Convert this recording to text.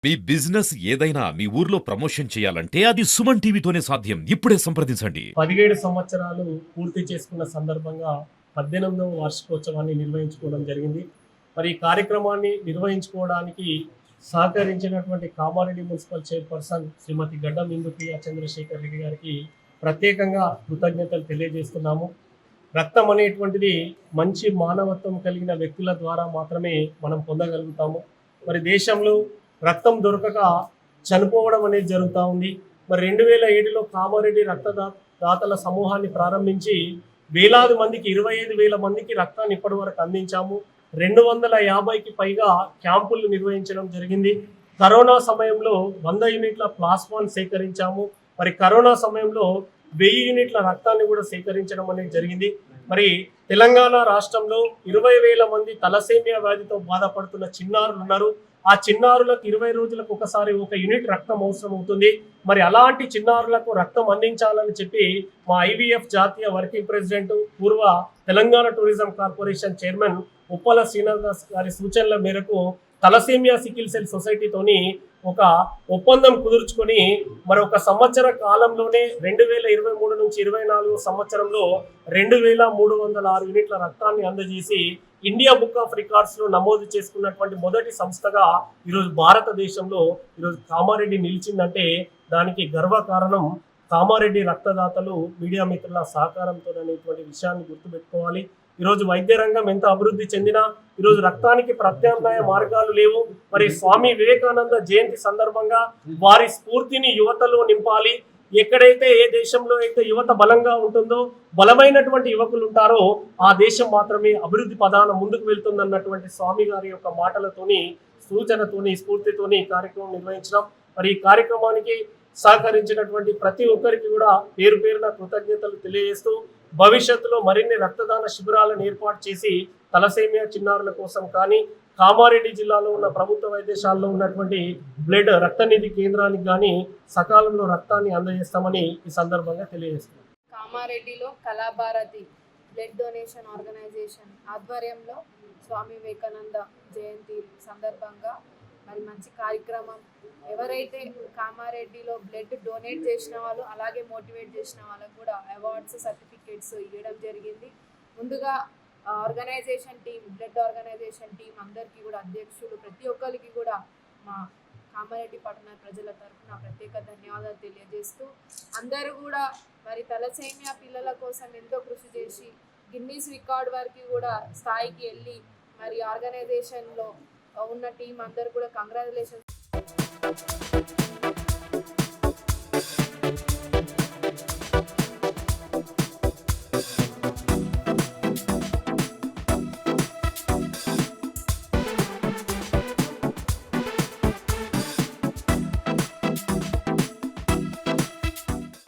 మీ business ఏదైనా మీ ఊర్లో promotion చేయాలంటే అది సుమన్ టీవీతోనే సాధ్యం. ఇప్పుడే సంప్రదించండి. 17 సంవత్సరాలు పూర్తి చేసుకున్న సందర్భంగా 18వ వార్షికోత్సవాన్ని నిర్వహించుకోవడం జరిగింది. మరి ఈ కార్యక్రమాన్ని నిర్వహించుకోవడానికి సహకరించినటువంటి కామారెడ్డి మున్సిపల్ చైర్పర్సన్ శ్రీమతి గడ్డం ఇందుప్రియ చంద్రశేఖర్ రెడ్డి గారికి ప్రత్యేకంగా కృతజ్ఞతలు తెలియజేస్తున్నాము. రక్తం అనేటువంటిది మంచి మానవత్వం కలిగిన వ్యక్తుల ద్వారా మాత్రమే మనం పొందగలుగుతాము. మరి దేశంలో రక్తం దొరకక చనిపోవడం అనేది జరుగుతూ ఉంది. మరి 2007లో కామారెడ్డి రక్తదాతల సమూహాన్ని ప్రారంభించి వేలాది మందికి 25,000 మందికి రక్తాన్ని ఇప్పటి వరకు అందించాము. 250కి పైగా క్యాంపులు నిర్వహించడం జరిగింది. కరోనా సమయంలో 100 యూనిట్ల ప్లాస్మాను సేకరించాము. మరి కరోనా సమయంలో 1000 యూనిట్ల రక్తాన్ని కూడా సేకరించడం అనేది జరిగింది. మరి తెలంగాణ రాష్ట్రంలో 20,000 మంది తలసేమియా వ్యాధితో బాధపడుతున్న చిన్నారులు ఉన్నారు. ఆ చిన్నారులకు 20 రోజులకు ఒకసారి 1 యూనిట్ రక్తం అవసరం అవుతుంది. మరి అలాంటి చిన్నారులకు రక్తం అందించాలని చెప్పి మా ఐవీఎఫ్ జాతీయ వర్కింగ్ ప్రెసిడెంట్, పూర్వ Telangana tourism corporation chairman Uppala Srinivas గారి సూచనల మేరకు తలసేమియా సికిల్ సెల్ సొసైటీతోని ఒక ఒప్పందం కుదుర్చుకొని మరి ఒక సంవత్సర కాలంలోనే 2023 నుంచి 24 సంవత్సరంలో 2,306 యూనిట్ల రక్తాన్ని అందజేసి ఇండియా బుక్ ఆఫ్ రికార్డ్స్లో నమోదు చేసుకున్నటువంటి మొదటి సంస్థగా ఈరోజు భారతదేశంలో ఈరోజు కామారెడ్డి నిలిచిందంటే దానికి గర్వకారణం కామారెడ్డి రక్తదాతలు, మీడియా మిత్రుల సహకారంతో అనేటువంటి విషయాన్ని గుర్తుపెట్టుకోవాలి. ఈరోజు వైద్య రంగం ఎంత అభివృద్ధి చెందినా ఈరోజు రక్తానికి ప్రత్యామ్నాయ మార్గాలు లేవు. మరి స్వామి వివేకానంద జయంతి సందర్భంగా వారి స్ఫూర్తిని యువతలో నింపాలి. ఎక్కడైతే ఏ దేశంలో అయితే యువత బలంగా ఉంటుందో, బలమైనటువంటి యువకులు ఉంటారో ఆ దేశం మాత్రమే అభివృద్ధి పదాన ముందుకు వెళ్తుందన్నటువంటి స్వామి గారి యొక్క మాటలతోని, సూచనతోని, స్ఫూర్తితోని కార్యక్రమం నిర్వహించడం. మరి ఈ కార్యక్రమానికి సహకరించినటువంటి ప్రతి ఒక్కరికి కూడా పేరు పేరున కృతజ్ఞతలు తెలియజేస్తూ భవిష్యత్తులో మరిన్ని రక్తదాన శిబిరాలను ఏర్పాటు చేసి తలసేమియా చిన్నారుల కోసం కానీ కామారెడ్డి జిల్లాలో ఉన్న ప్రభుత్వ వైద్యశాలలో ఉన్నటువంటి బ్లడ్ రక్తనిధి కేంద్రానికి కానీ సకాలంలో రక్తాన్ని అందజేస్తామని ఈ సందర్భంగా తెలియజేస్తున్నాం. కామారెడ్డిలో కళాభారతి బ్లడ్ డొనేషన్ ఆర్గనైజేషన్ ఆధ్వర్యంలో స్వామి వివేకానంద జయంతి సందర్భంగా మరి మంచి కార్యక్రమం. ఎవరైతే కామారెడ్డిలో బ్లడ్ డొనేట్ చేసిన వాళ్ళు, అలాగే మోటివేట్ చేసిన వాళ్ళకు కూడా అవార్డ్స్, సర్టిఫికేట్స్ ఇవ్వడం జరిగింది. ముందుగా organisation team, blood organisation team అందరికీ కూడా, అధ్యక్షులు ప్రతి ఒక్కరికి కూడా మా కామారెడ్డి పట్టణ ప్రజల తరఫున ప్రత్యేక ధన్యవాదాలు తెలియజేస్తూ, అందరూ కూడా మరి తలసేమియా పిల్లల కోసం ఎంతో కృషి చేసి గిన్నీస్ రికార్డ్ వరకు కూడా స్థాయికి వెళ్ళి మరి ఆర్గనైజేషన్లో ఉన్న టీం అందరూ కూడా కంగ్రాచులేషన్స్.